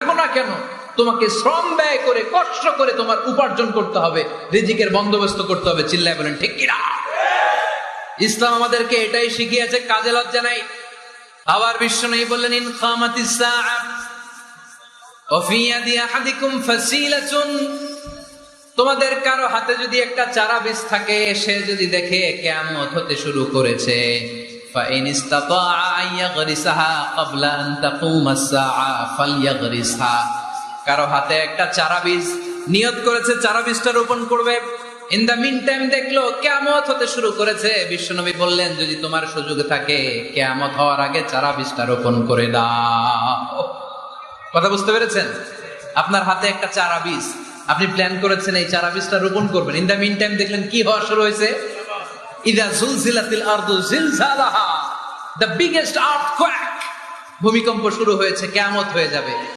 থাকবো না কেন? তোমাকে শ্রম ব্যয় করে কষ্ট করে তোমার উপার্জন করতে হবে, রিজিকের বন্দোবস্ত করতে হবে। চিল্লায় বলেন ঠিক কিনা? ইসলাম আমাদেরকে এটাই শিখিয়েছে, কাজে লজ্জা নাই। আবার বিশ্বনবী বললেন, ইন কামাতিস সাআ ওয়া ফি ইয়াদি আহাদিকুম ফাসিলাতুন, তোমাদের কারো হাতে যদি একটা চারা বীজ থাকে, সে যদি দেখে কিয়ামত হতে শুরু করেছে, ফাইন ইসতাতাআ আন ইয়াগরিসাহা ক্বাবলা আন তাকুমাস সাআ ফালইয়াগরিসহা, কারো হাতে একটা চারা বীজ নিয়ত করেছে, চারা বীজটা রোপণ করবে, ইন দা মিন টাইম দেখলো কিয়ামত হতে শুরু করেছে, বিশ্বনবী বললেন যদি তোমার সুযোগ থাকে কিয়ামত হওয়ার আগে চারা বীজটা রোপণ করে দাও। কথা বুঝতে পেরেছেন? আপনার হাতে একটা চারা বীজ, আপনি প্ল্যান করেছেন এই চারা বীজটা রোপণ করবেন, ইন দা মিন টাইম দেখলেন কি হওয়া শুরু হয়েছে, ইযা জুলজিলাতিল আরদু জিলজালাহা, দ্য বিগেস্ট আর্থকোয়েক, ভূমিকম্প শুরু হয়েছে, কিয়ামত হয়ে যাবে।